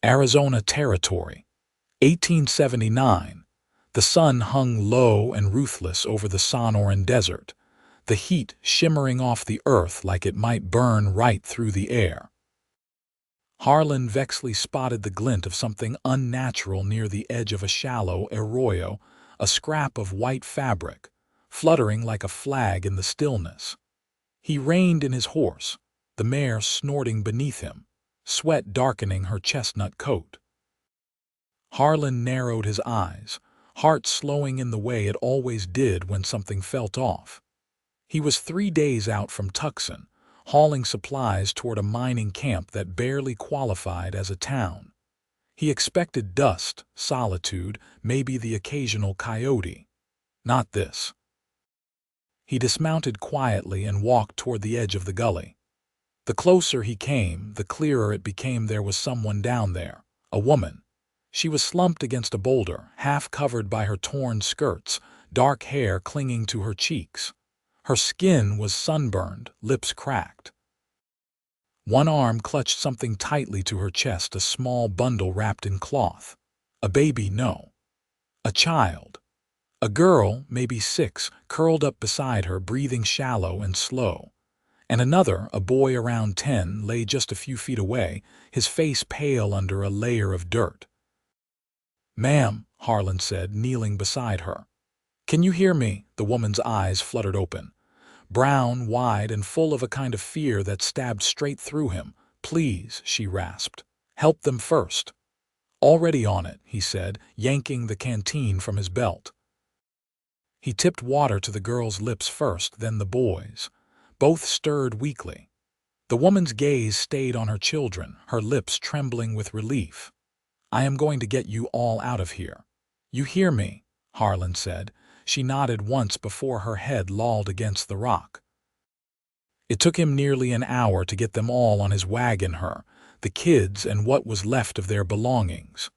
Arizona Territory, 1879. The sun hung low and ruthless over the Sonoran Desert, the heat shimmering off the earth like it might burn right through the air. Harlan Vexley spotted the glint of something unnatural near the edge of a shallow arroyo, a scrap of white fabric, fluttering like a flag in the stillness. He reined in his horse, the mare snorting beneath him, sweat darkening her chestnut coat. Harlan narrowed his eyes, heart slowing in the way it always did when something felt off. He was 3 days out from Tucson, hauling supplies toward a mining camp that barely qualified as a town. He expected dust, solitude, maybe the occasional coyote. Not this. He dismounted quietly and walked toward the edge of the gully. The closer he came, the clearer it became there was someone down there, a woman. She was slumped against a boulder, half covered by her torn skirts, dark hair clinging to her cheeks. Her skin was sunburned, lips cracked. One arm clutched something tightly to her chest, a small bundle wrapped in cloth. A baby, no. A child. A girl, maybe 6, curled up beside her, breathing shallow and slow. And another, a boy around 10, lay just a few feet away, his face pale under a layer of dirt. "Ma'am," Harlan said, kneeling beside her. "Can you hear me?" The woman's eyes fluttered open. Brown, wide, and full of a kind of fear that stabbed straight through him. "Please," she rasped. "Help them first." "Already on it," he said, yanking the canteen from his belt. He tipped water to the girl's lips first, then the boy's. Both stirred weakly. The woman's gaze stayed on her children, her lips trembling with relief. "I am going to get you all out of here." "You hear me?" Harlan said. She nodded once before her head lolled against the rock. It took him nearly an hour to get them all on his wagon, her, the kids, and what was left of their belongings.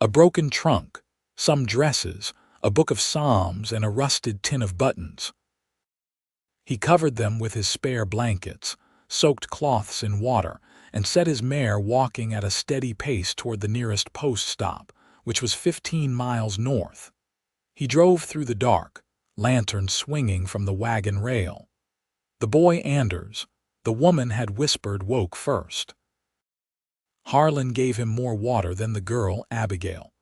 A broken trunk, some dresses, a book of psalms, and a rusted tin of buttons. He covered them with his spare blankets, soaked cloths in water, and set his mare walking at a steady pace toward the nearest post stop, which was 15 miles north. He drove through the dark, lantern swinging from the wagon rail. The boy Anders, the woman had whispered, woke first. Harlan gave him more water than the girl, Abigail.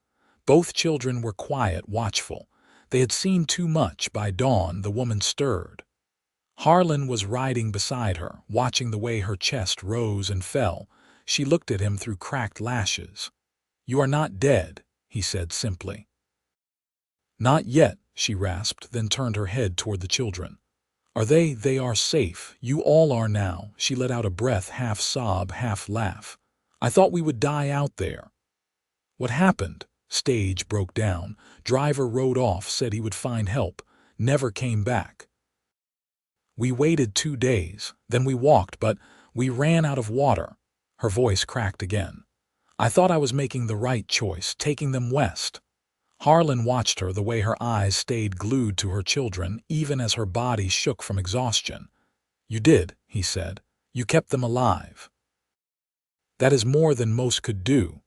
Both children were quiet, watchful. They had seen too much. By dawn, the woman stirred. Harlan was riding beside her, watching the way her chest rose and fell. She looked at him through cracked lashes. "You are not dead," he said simply. "Not yet," she rasped, then turned her head toward the children. "Are they? They are safe. You all are now." She let out a breath, half sob, half laugh. "I thought we would die out there." "What happened?" Stage broke down. Driver rode off, said he would find help. Never came back. "We waited 2 days. Then we walked, but we ran out of water." Her voice cracked again. "I thought I was making the right choice, taking them west." Harlan watched her, the way her eyes stayed glued to her children, even as her body shook from exhaustion. "You did," he said. "You kept them alive. That is more than most could do."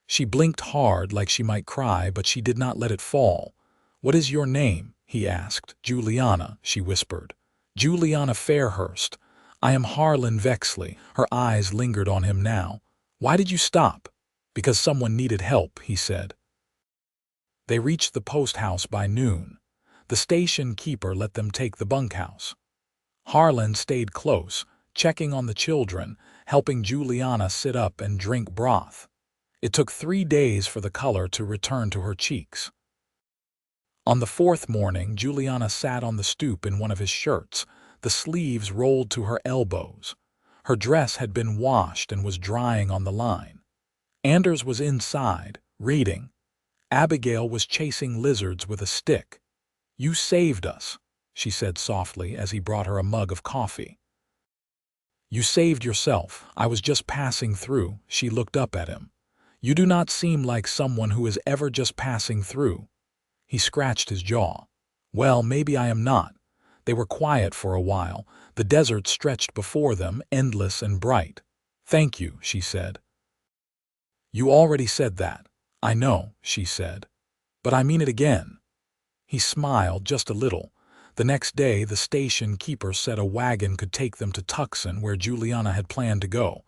She blinked hard, like she might cry, but she did not let it fall. "What is your name?" he asked. "Juliana," she whispered. "Juliana Fairhurst. I am Harlan Vexley." Her eyes lingered on him now. "Why did you stop?" "Because someone needed help," he said. They reached the post house by noon. The station keeper let them take the bunkhouse. Harlan stayed close, checking on the children, helping Juliana sit up and drink broth. It took 3 days for the color to return to her cheeks. On the 4th morning, Juliana sat on the stoop in one of his shirts, the sleeves rolled to her elbows. Her dress had been washed and was drying on the line. Anders was inside, reading. Abigail was chasing lizards with a stick. "You saved us," she said softly as he brought her a mug of coffee. "You saved yourself. I was just passing through." She looked up at him. "You do not seem like someone who is ever just passing through." He scratched his jaw. "Well, maybe I am not." They were quiet for a while. The desert stretched before them, endless and bright. "Thank you," she said. You already said that. I know, she said. But I mean it again. He smiled just a little. The next day, the station keeper said a wagon could take them to Tucson, where Juliana had planned to go.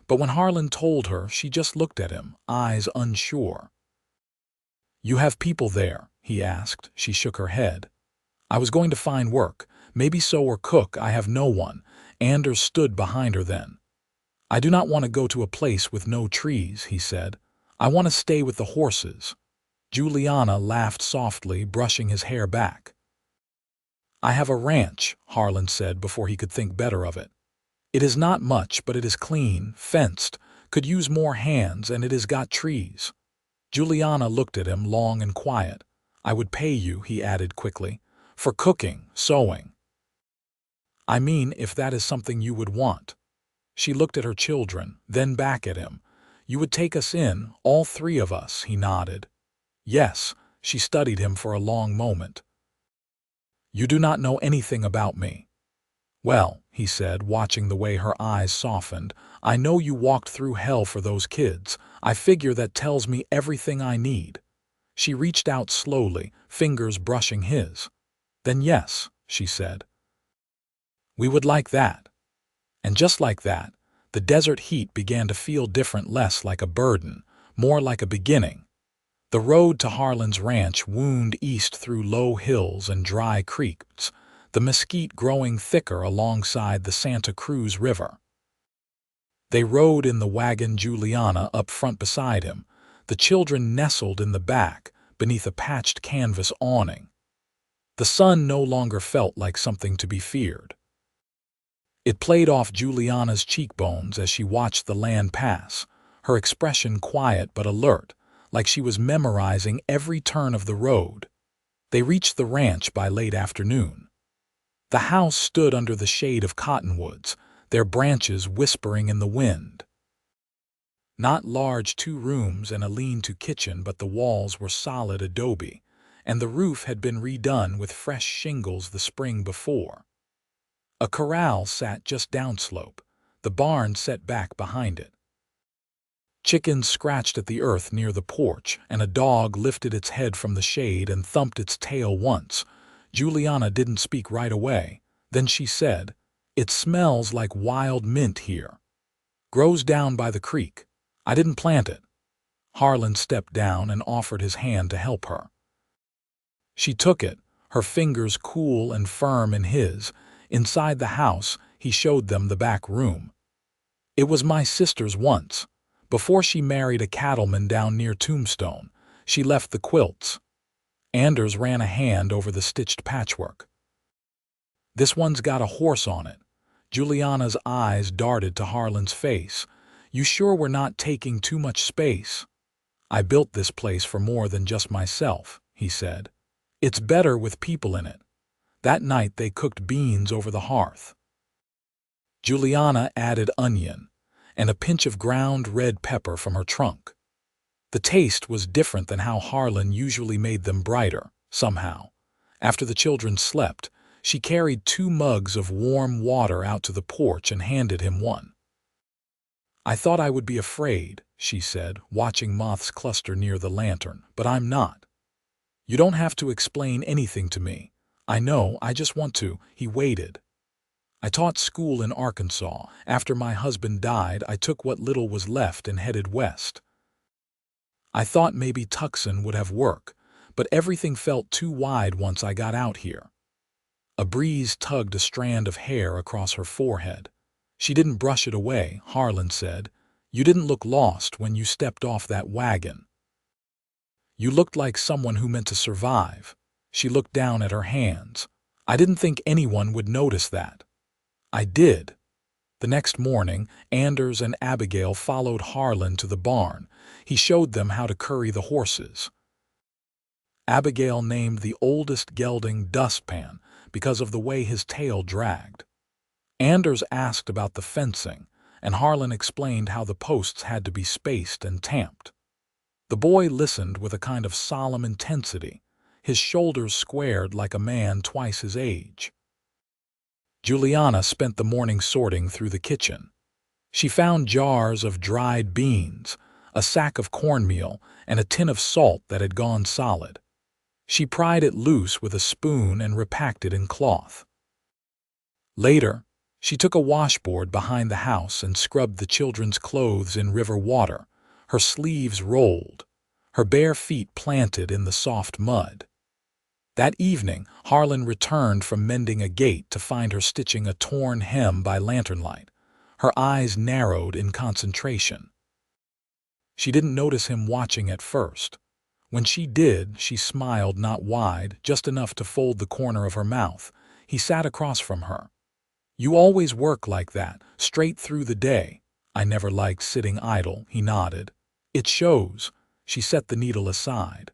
But when Harlan told her, she just looked at him, eyes unsure. You have people there? He asked. She shook her head. I was going to find work. Maybe sew or cook. I have no one. Anders stood behind her then. I do not want to go to a place with no trees, he said. I want to stay with the horses. Juliana laughed softly, brushing his hair back. I have a ranch, Harlan said before he could think better of it. It is not much, but it is clean, fenced, could use more hands, and it has got trees. Juliana looked at him, long and quiet. I would pay you, he added quickly, for cooking, sewing. I mean, if that is something you would want. She looked at her children, then back at him. You would take us in, all three of us, he nodded. Yes, she studied him for a long moment. You do not know anything about me. Well, he said, watching the way her eyes softened, I know you walked through hell for those kids. I figure that tells me everything I need. She reached out slowly, fingers brushing his. Then yes, she said. We would like that. And just like that, the desert heat began to feel different, less like a burden, more like a beginning. The road to Harlan's ranch wound east through low hills and dry creeks, the mesquite growing thicker alongside the Santa Cruz River. They rode in the wagon, Juliana up front beside him, the children nestled in the back beneath a patched canvas awning. The sun no longer felt like something to be feared. It played off Juliana's cheekbones as she watched the land pass, her expression quiet but alert, like she was memorizing every turn of the road. They reached the ranch by late afternoon. The house stood under the shade of cottonwoods, their branches whispering in the wind. Not large 2 rooms and a lean-to kitchen, but the walls were solid adobe, and the roof had been redone with fresh shingles the spring before. A corral sat just downslope, the barn set back behind it. Chickens scratched at the earth near the porch, and a dog lifted its head from the shade and thumped its tail once. Juliana didn't speak right away. Then she said, It smells like wild mint here. Grows down by the creek. I didn't plant it. Harlan stepped down and offered his hand to help her. She took it, her fingers cool and firm in his. Inside the house, he showed them the back room. It was my sister's once. Before she married a cattleman down near Tombstone, she left the quilts. Anders ran a hand over the stitched patchwork. This one's got a horse on it. Juliana's eyes darted to Harlan's face. You sure we're not taking too much space? I built this place for more than just myself, he said. It's better with people in it. That night they cooked beans over the hearth. Juliana added onion and a pinch of ground red pepper from her trunk. The taste was different than how Harlan usually made them, brighter, somehow. After the children slept, she carried 2 mugs of warm water out to the porch and handed him one. I thought I would be afraid, she said, watching moths cluster near the lantern, but I'm not. You don't have to explain anything to me. I know, I just want to. He waited. I taught school in Arkansas. After my husband died, I took what little was left and headed west. I thought maybe Tucson would have work, but everything felt too wide once I got out here. A breeze tugged a strand of hair across her forehead. She didn't brush it away, Harlan said. You didn't look lost when you stepped off that wagon. You looked like someone who meant to survive. She looked down at her hands. I didn't think anyone would notice that. I did. The next morning, Anders and Abigail followed Harlan to the barn. He showed them how to curry the horses. Abigail named the oldest gelding Dustpan because of the way his tail dragged. Anders asked about the fencing, and Harlan explained how the posts had to be spaced and tamped. The boy listened with a kind of solemn intensity, his shoulders squared like a man twice his age. Juliana spent the morning sorting through the kitchen. She found jars of dried beans, a sack of cornmeal, and a tin of salt that had gone solid. She pried it loose with a spoon and repacked it in cloth. Later, she took a washboard behind the house and scrubbed the children's clothes in river water, her sleeves rolled, her bare feet planted in the soft mud. That evening, Harlan returned from mending a gate to find her stitching a torn hem by lanternlight. Her eyes narrowed in concentration. She didn't notice him watching at first. When she did, she smiled not wide, just enough to fold the corner of her mouth. He sat across from her. "You always work like that, straight through the day." "I never liked sitting idle," he nodded. "It shows." She set the needle aside.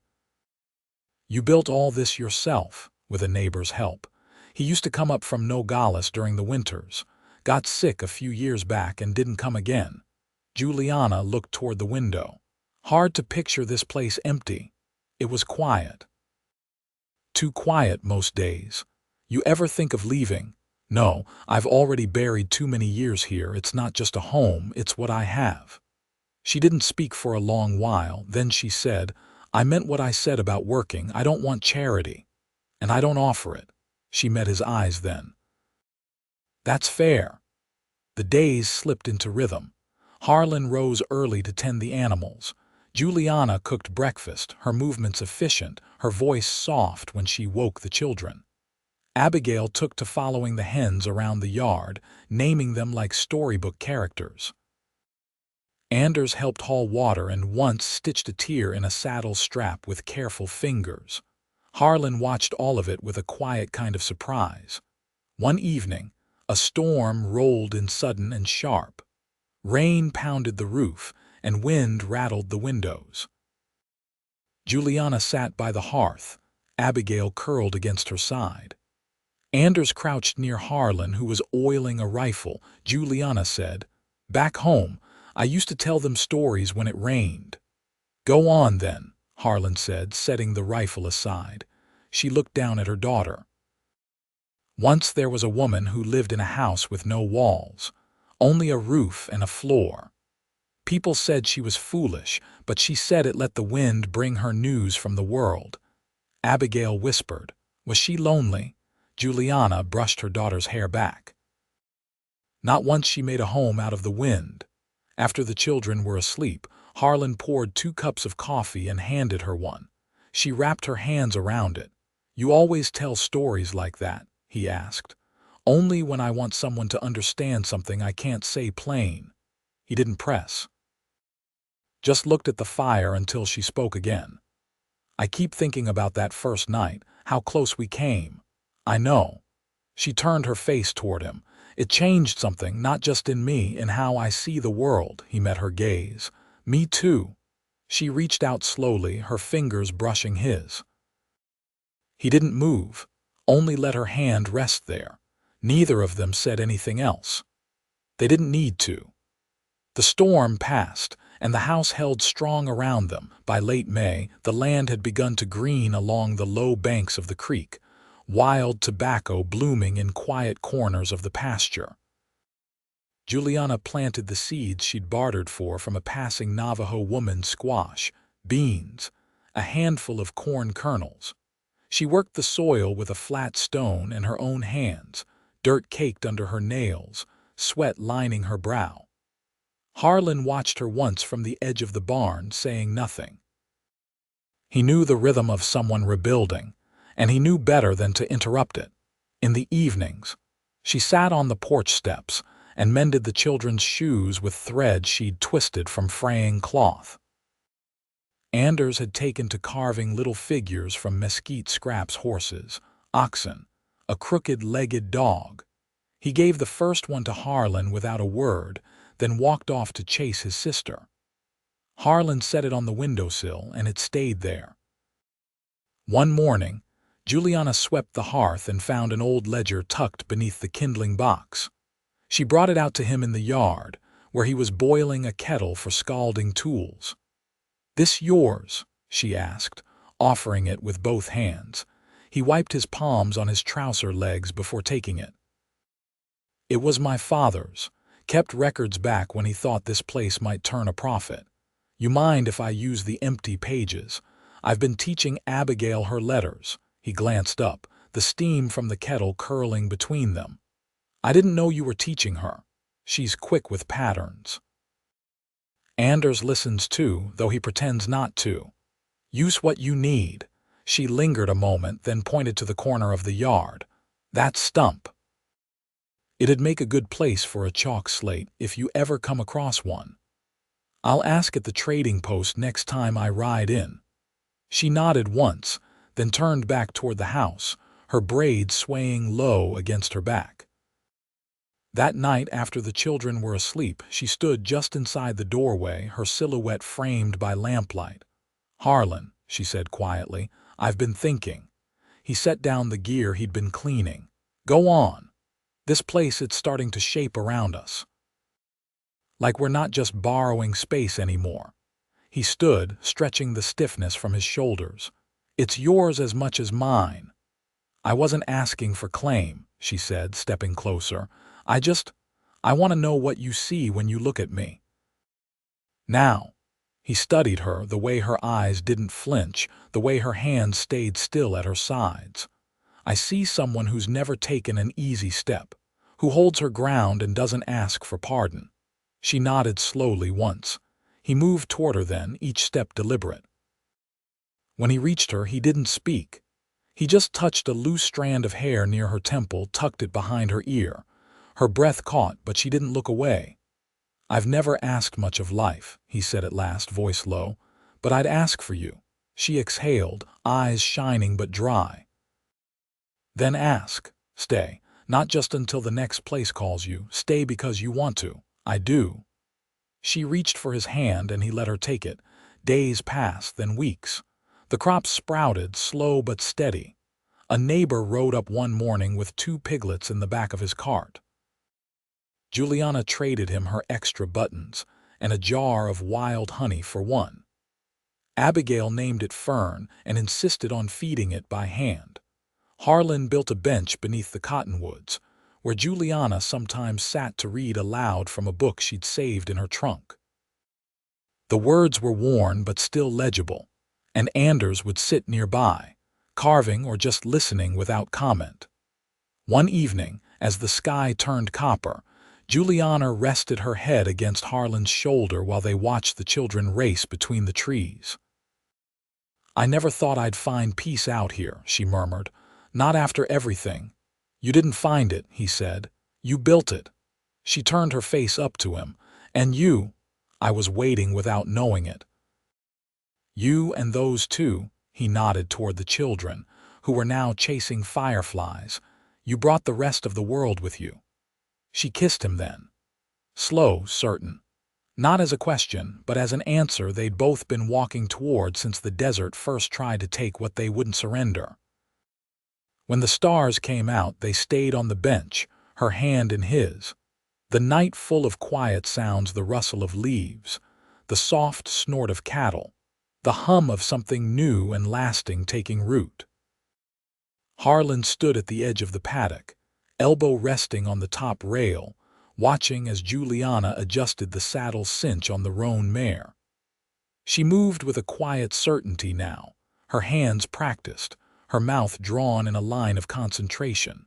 "You built all this yourself, with a neighbor's help." He used to come up from Nogales during the winters. Got sick a few years back and didn't come again. Juliana looked toward the window. Hard to picture this place empty. It was quiet. Too quiet most days. "You ever think of leaving?" "No, I've already buried too many years here. It's not just a home, it's what I have." She didn't speak for a long while, then she said, "I meant what I said about working. I don't want charity. And I don't offer it." She met his eyes then. "That's fair." The days slipped into rhythm. Harlan rose early to tend the animals. Juliana cooked breakfast, her movements efficient, her voice soft when she woke the children. Abigail took to following the hens around the yard, naming them like storybook characters. Anders helped haul water and once stitched a tear in a saddle strap with careful fingers. Harlan watched all of it with a quiet kind of surprise. One evening, a storm rolled in sudden and sharp. Rain pounded the roof, and wind rattled the windows. Juliana sat by the hearth, Abigail curled against her side. Anders crouched near Harlan, who was oiling a rifle. Juliana said, "Back home, I used to tell them stories when it rained." "Go on, then," Harlan said, setting the rifle aside. She looked down at her daughter. "Once there was a woman who lived in a house with no walls, only a roof and a floor. People said she was foolish, but she said it let the wind bring her news from the world." Abigail whispered, "Was she lonely?" Juliana brushed her daughter's hair back. "Not once. She made a home out of the wind." After the children were asleep, Harlan poured 2 cups of coffee and handed her one. She wrapped her hands around it. "You always tell stories like that?" he asked. "Only when I want someone to understand something I can't say plain." He didn't press. Just looked at the fire until she spoke again. "I keep thinking about that first night, how close we came." "I know." She turned her face toward him. "It changed something, not just in me, in how I see the world." He met her gaze. "Me too." She reached out slowly, her fingers brushing his. He didn't move, only let her hand rest there. Neither of them said anything else. They didn't need to. The storm passed, and the house held strong around them. By late May, the land had begun to green along the low banks of the creek, wild tobacco blooming in quiet corners of the pasture. Juliana planted the seeds she'd bartered for from a passing Navajo woman's squash, beans, a handful of corn kernels. She worked the soil with a flat stone in her own hands, dirt caked under her nails, sweat lining her brow. Harlan watched her once from the edge of the barn, saying nothing. He knew the rhythm of someone rebuilding, and he knew better than to interrupt it. In the evenings, she sat on the porch steps and mended the children's shoes with thread she'd twisted from fraying cloth. Anders had taken to carving little figures from mesquite scraps: horses, oxen, a crooked-legged dog. He gave the first one to Harlan without a word, then walked off to chase his sister. Harlan set it on the windowsill, and it stayed there. One morning, Juliana swept the hearth and found an old ledger tucked beneath the kindling box. She brought it out to him in the yard, where he was boiling a kettle for scalding tools. "This yours?" she asked, offering it with both hands. He wiped his palms on his trouser legs before taking it. "It was my father's. Kept records back when he thought this place might turn a profit. You mind if I use the empty pages? I've been teaching Abigail her letters." He glanced up, the steam from the kettle curling between them. "I didn't know you were teaching her. She's quick with patterns." Anders listens too, though he pretends not to. "Use what you need." She lingered a moment, then pointed to the corner of the yard. "That stump. It'd make a good place for a chalk slate if you ever come across one. I'll ask at the trading post next time I ride in." She nodded once, then turned back toward the house, her braids swaying low against her back. That night, after the children were asleep, she stood just inside the doorway, her silhouette framed by lamplight. "Harlan," she said quietly, "I've been thinking." He set down the gear he'd been cleaning. "Go on. This place, it's starting to shape around us. Like we're not just borrowing space anymore." He stood, stretching the stiffness from his shoulders. "It's yours as much as mine." "I wasn't asking for claim," she said, stepping closer. I want to know what you see when you look at me." Now, he studied her, the way her eyes didn't flinch, the way her hands stayed still at her sides. "I see someone who's never taken an easy step, who holds her ground and doesn't ask for pardon." She nodded slowly once. He moved toward her then, each step deliberate. When he reached her, he didn't speak. He just touched a loose strand of hair near her temple, tucked it behind her ear. Her breath caught, but she didn't look away. "I've never asked much of life," he said at last, voice low, "but I'd ask for you." She exhaled, eyes shining but dry. "Then ask. Stay. Not just until the next place calls you. Stay because you want to." "I do." She reached for his hand and he let her take it. Days passed, then weeks. The crops sprouted, slow but steady. A neighbor rode up one morning with 2 piglets in the back of his cart. Juliana traded him her extra buttons and a jar of wild honey for one. Abigail named it Fern and insisted on feeding it by hand. Harlan built a bench beneath the cottonwoods, where Juliana sometimes sat to read aloud from a book she'd saved in her trunk. The words were worn but still legible, and Anders would sit nearby, carving or just listening without comment. One evening, as the sky turned copper, Juliana rested her head against Harlan's shoulder while they watched the children race between the trees. "I never thought I'd find peace out here," she murmured. "Not after everything." "You didn't find it," he said. "You built it." She turned her face up to him. "And you?" "I was waiting without knowing it." "You and those two," he nodded toward the children, who were now chasing fireflies. "You brought the rest of the world with you." She kissed him then. Slow, certain. Not as a question, but as an answer they'd both been walking toward since the desert first tried to take what they wouldn't surrender. When the stars came out, they stayed on the bench, her hand in his. The night full of quiet sounds, the rustle of leaves, the soft snort of cattle, the hum of something new and lasting taking root. Harlan stood at the edge of the paddock, elbow resting on the top rail, watching as Juliana adjusted the saddle cinch on the roan mare. She moved with a quiet certainty now, her hands practiced, her mouth drawn in a line of concentration.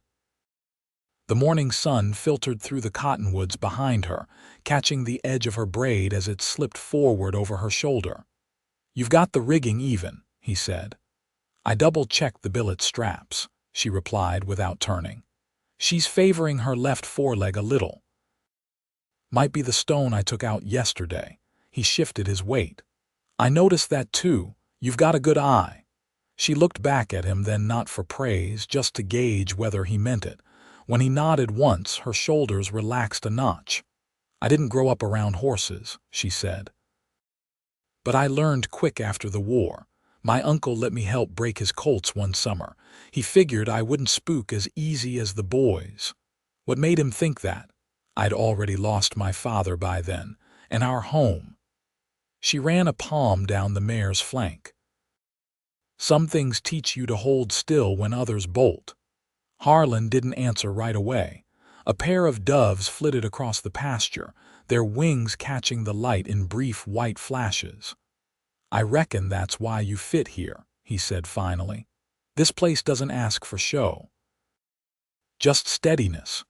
The morning sun filtered through the cottonwoods behind her, catching the edge of her braid as it slipped forward over her shoulder. "You've got the rigging even," he said. "I double-checked the billet straps," she replied without turning. "She's favoring her left foreleg a little. Might be the stone I took out yesterday." He shifted his weight. "I noticed that too. You've got a good eye." She looked back at him then, not for praise, just to gauge whether he meant it. When he nodded once, her shoulders relaxed a notch. "I didn't grow up around horses," she said. "But I learned quick after the war. My uncle let me help break his colts one summer. He figured I wouldn't spook as easy as the boys." What made him think that? I'd already lost my father by then, and our home. She ran a palm down the mare's flank. "Some things teach you to hold still when others bolt." Harlan didn't answer right away. A pair of doves flitted across the pasture, their wings catching the light in brief white flashes. "I reckon that's why you fit here," he said finally. "This place doesn't ask for show. Just steadiness."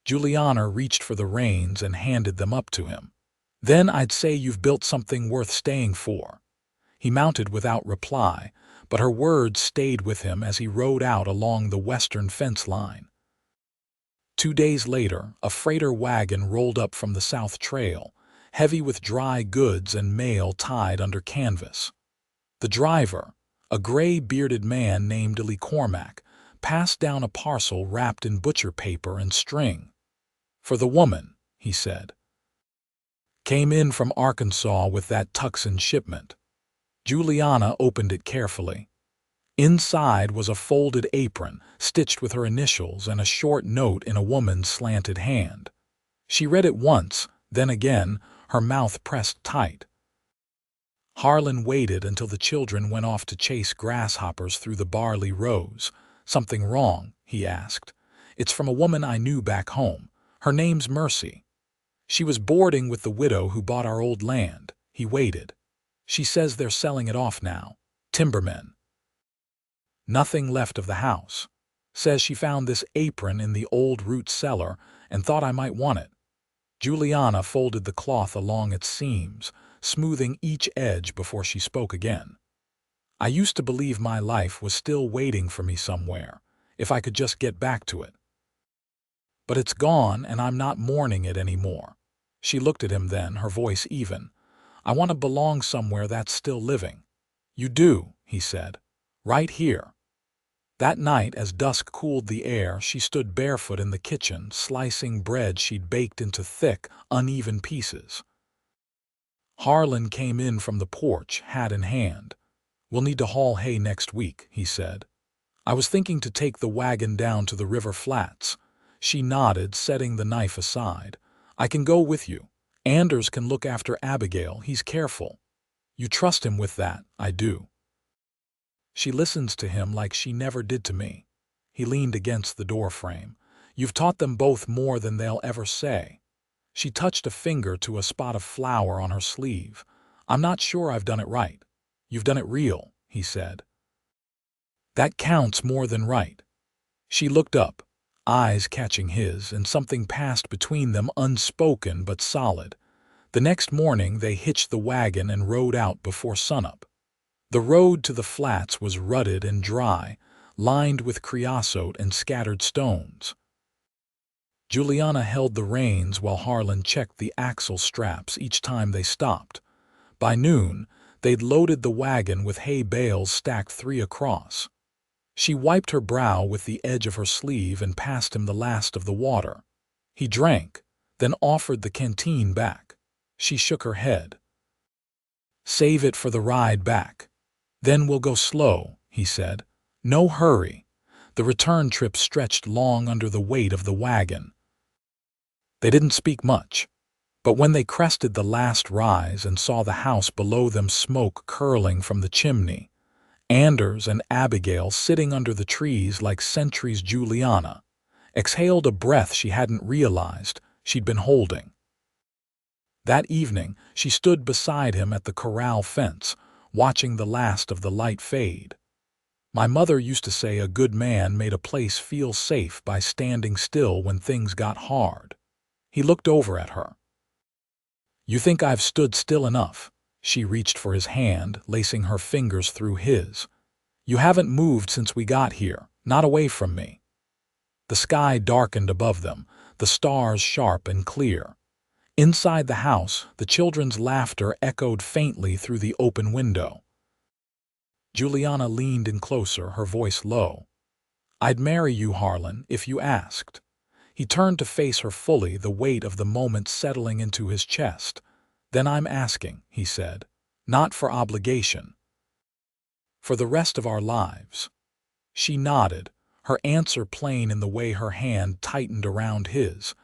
Juliana reached for the reins and handed them up to him. "Then I'd say you've built something worth staying for." He mounted without reply, but her words stayed with him as he rode out along the western fence line. 2 days later, a freighter wagon rolled up from the South Trail, heavy with dry goods and mail tied under canvas. The driver, a gray-bearded man named Lee Cormack, passed down a parcel wrapped in butcher paper and string. "For the woman," he said. "Came in from Arkansas with that Tucson shipment." Juliana opened it carefully. Inside was a folded apron, stitched with her initials, and a short note in a woman's slanted hand. She read it once, then again, her mouth pressed tight. Harlan waited until the children went off to chase grasshoppers through the barley rows. "Something wrong?" he asked. "It's from a woman I knew back home. Her name's Mercy. She was boarding with the widow who bought our old land." He waited. "She says they're selling it off now. Timbermen. Nothing left of the house. Says she found this apron in the old root cellar and thought I might want it." Juliana folded the cloth along its seams, smoothing each edge before she spoke again. "I used to believe my life was still waiting for me somewhere, if I could just get back to it. But it's gone, and I'm not mourning it anymore." She looked at him then, her voice even. "I want to belong somewhere that's still living." "You do," he said. "Right here." That night, as dusk cooled the air, she stood barefoot in the kitchen, slicing bread she'd baked into thick, uneven pieces. Harlan came in from the porch, hat in hand. "We'll need to haul hay next week," he said. "I was thinking to take the wagon down to the river flats." She nodded, setting the knife aside. "I can go with you. Anders can look after Abigail. He's careful." "You trust him with that?" "I do. She listens to him like she never did to me." He leaned against the doorframe. "You've taught them both more than they'll ever say." She touched a finger to a spot of flour on her sleeve. "I'm not sure I've done it right." "You've done it real," he said. "That counts more than right." She looked up, eyes catching his, and something passed between them, unspoken but solid. The next morning they hitched the wagon and rode out before sunup. The road to the flats was rutted and dry, lined with creosote and scattered stones. Juliana held the reins while Harlan checked the axle straps each time they stopped. By noon, they'd loaded the wagon with hay bales stacked 3 across. She wiped her brow with the edge of her sleeve and passed him the last of the water. He drank, then offered the canteen back. She shook her head. "Save it for the ride back. Then we'll go slow," he said. "No hurry." The return trip stretched long under the weight of the wagon. They didn't speak much, but when they crested the last rise and saw the house below them, smoke curling from the chimney, Anders and Abigail sitting under the trees like sentries, Juliana exhaled a breath she hadn't realized she'd been holding. That evening, she stood beside him at the corral fence, watching the last of the light fade. "My mother used to say a good man made a place feel safe by standing still when things got hard." He looked over at her. "You think I've stood still enough?" She reached for his hand, lacing her fingers through his. "You haven't moved since we got here, not away from me." The sky darkened above them, the stars sharp and clear. Inside the house, the children's laughter echoed faintly through the open window. Juliana leaned in closer, her voice low. "I'd marry you, Harlan, if you asked." He turned to face her fully, the weight of the moment settling into his chest. "Then I'm asking," he said. "Not for obligation. For the rest of our lives." She nodded, her answer plain in the way her hand tightened around his,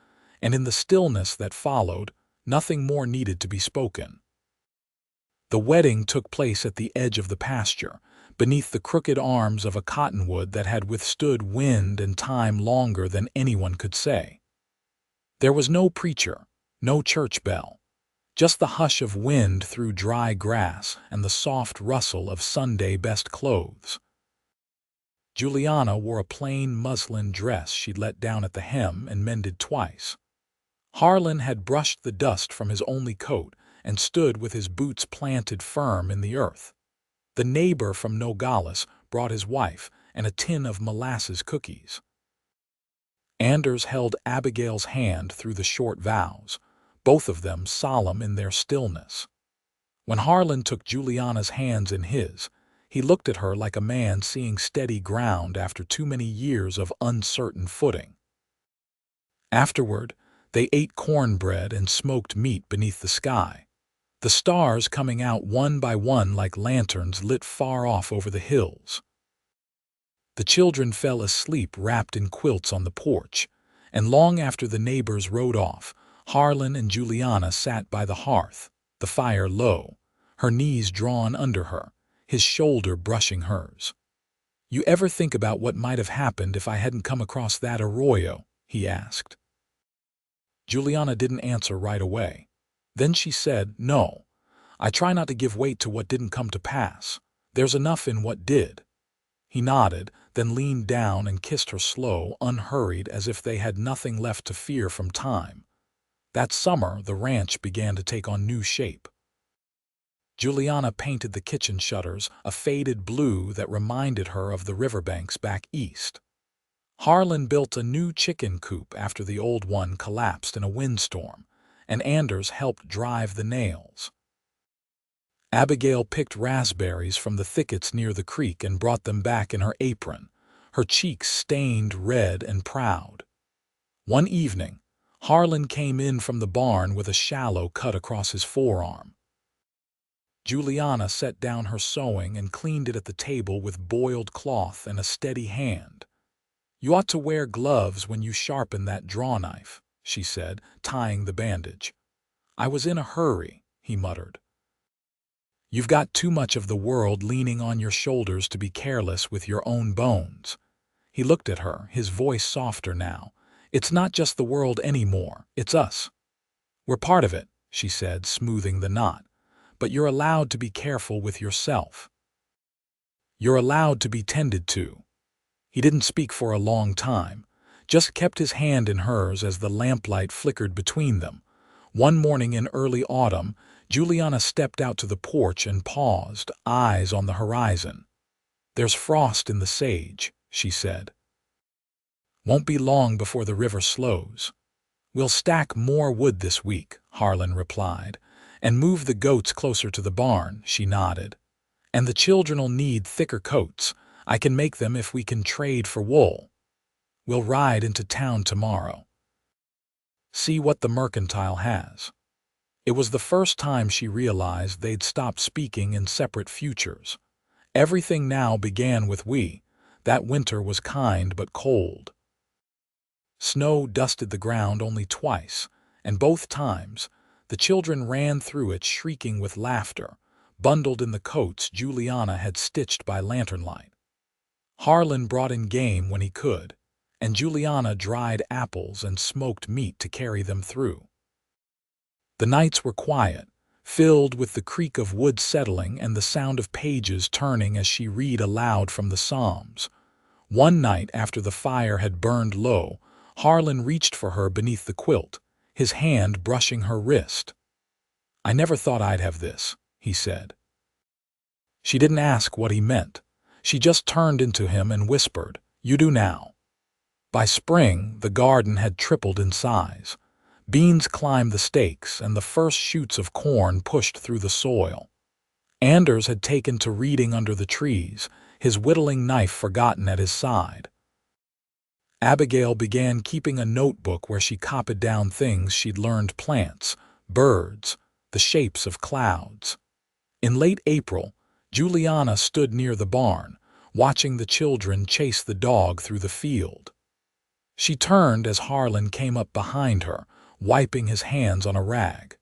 and in the stillness that followed, nothing more needed to be spoken. The wedding took place at the edge of the pasture, beneath the crooked arms of a cottonwood that had withstood wind and time longer than anyone could say. There was no preacher, No church bell. Just the hush of wind through dry grass and the soft rustle of Sunday best clothes. Juliana wore a plain muslin dress she'd let down at the hem and mended twice. Harlan had brushed the dust from his only coat and stood with his boots planted firm in the earth. The neighbor from Nogales brought his wife and a tin of molasses cookies. Anders held Abigail's hand through the short vows, both of them solemn in their stillness. When Harlan took Juliana's hands in his, he looked at her like a man seeing steady ground after too many years of uncertain footing. Afterward, they ate cornbread and smoked meat beneath the sky, the stars coming out one by one like lanterns lit far off over the hills. The children fell asleep wrapped in quilts on the porch, and long after the neighbors rode off, Harlan and Juliana sat by the hearth, the fire low, her knees drawn under her, his shoulder brushing hers. "You ever think about what might have happened if I hadn't come across that arroyo?" he asked. Juliana didn't answer right away. Then she said, "No. I try not to give weight to what didn't come to pass. There's enough in what did." He nodded, then leaned down and kissed her slow, unhurried, as if they had nothing left to fear from time. That summer, the ranch began to take on new shape. Juliana painted the kitchen shutters a faded blue that reminded her of the riverbanks back east. Harlan built a new chicken coop after the old one collapsed in a windstorm, and Anders helped drive the nails. Abigail picked raspberries from the thickets near the creek and brought them back in her apron, her cheeks stained red and proud. One evening, Harlan came in from the barn with a shallow cut across his forearm. Juliana set down her sewing and cleaned it at the table with boiled cloth and a steady hand. "You ought to wear gloves when you sharpen that draw knife," she said, tying the bandage. "I was in a hurry," he muttered. "You've got too much of the world leaning on your shoulders to be careless with your own bones." He looked at her, his voice softer now. "It's not just the world anymore, it's us. We're part of it," she said, smoothing the knot. "But you're allowed to be careful with yourself. You're allowed to be tended to." He didn't speak for a long time, just kept his hand in hers as the lamplight flickered between them. One morning in early autumn, Juliana stepped out to the porch and paused, eyes on the horizon. "There's frost in the sage," she said. "Won't be long before the river slows." "We'll stack more wood this week," Harlan replied, "and move the goats closer to the barn," she nodded. "And the children'll need thicker coats. I can make them if we can trade for wool. We'll ride into town tomorrow. See what the mercantile has." It was the first time she realized they'd stopped speaking in separate futures. Everything now began with we. That winter was kind but cold. Snow dusted the ground only twice, and both times, the children ran through it shrieking with laughter, bundled in the coats Juliana had stitched by lantern light. Harlan brought in game when he could, and Juliana dried apples and smoked meat to carry them through. The nights were quiet, filled with the creak of wood settling and the sound of pages turning as she read aloud from the Psalms. One night after the fire had burned low, Harlan reached for her beneath the quilt, his hand brushing her wrist. "I never thought I'd have this," he said. She didn't ask what he meant. She just turned into him and whispered, "You do now." By spring, the garden had tripled in size. Beans climbed the stakes, and the first shoots of corn pushed through the soil. Anders had taken to reading under the trees, his whittling knife forgotten at his side. Abigail began keeping a notebook where she copied down things she'd learned: plants, birds, the shapes of clouds. In late April, Juliana stood near the barn, watching the children chase the dog through the field. She turned as Harlan came up behind her, wiping his hands on a rag.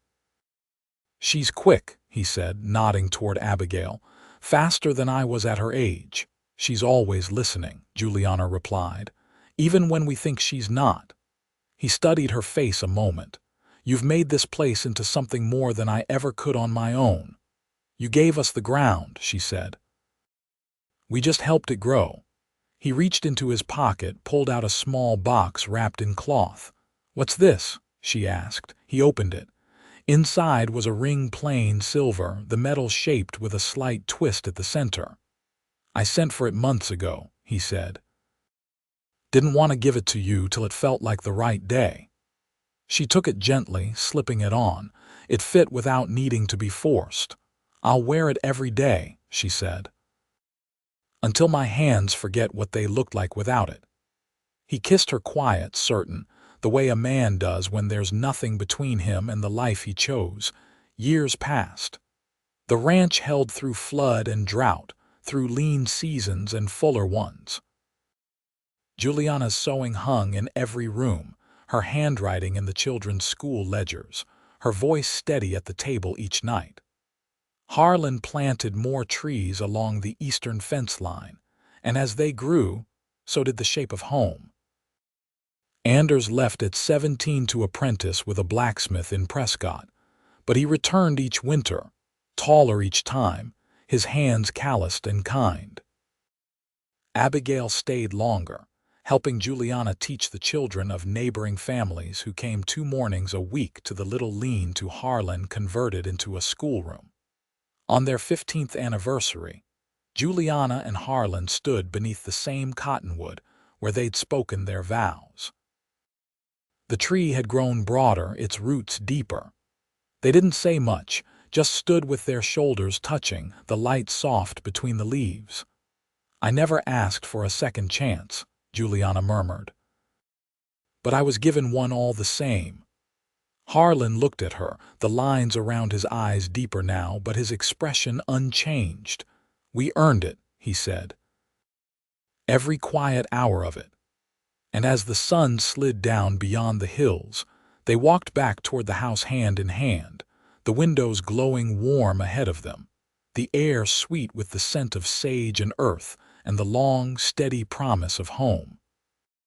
"She's quick," he said, nodding toward Abigail. "Faster than I was at her age." "She's always listening," Juliana replied, "even when we think she's not." He studied her face a moment. You've made this place into something more than I ever could on my own. You gave us the ground," she said. "We just helped it grow." He reached into his pocket, pulled out a small box wrapped in cloth. "What's this?" she asked. He opened it. Inside was a ring, plain silver, the metal shaped with a slight twist at the center. "I sent for it months ago," he said. "Didn't want to give it to you till it felt like the right day." She took it gently, slipping it on. It fit without needing to be forced. "I'll wear it every day," she said, "until my hands forget what they looked like without it." He kissed her quiet, certain, the way a man does when there's nothing between him and the life he chose. Years passed. The ranch held through flood and drought, through lean seasons and fuller ones. Juliana's sewing hung in every room, her handwriting in the children's school ledgers, her voice steady at the table each night. Harlan planted more trees along the eastern fence line, and as they grew, so did the shape of home. Anders left at 17 to apprentice with a blacksmith in Prescott, but he returned each winter, taller each time, his hands calloused and kind. Abigail stayed longer, helping Juliana teach the children of neighboring families who came 2 mornings a week to the little lean-to Harlan converted into a schoolroom. On their 15th anniversary, Juliana and Harlan stood beneath the same cottonwood where they'd spoken their vows. The tree had grown broader, its roots deeper. They didn't say much, just stood with their shoulders touching, the light soft between the leaves. "I never asked for a second chance," Juliana murmured. "But I was given one all the same." Harlan looked at her, the lines around his eyes deeper now, but his expression unchanged. "We earned it," he said. "Every quiet hour of it." And as the sun slid down beyond the hills, they walked back toward the house hand in hand, the windows glowing warm ahead of them, the air sweet with the scent of sage and earth and the long, steady promise of home.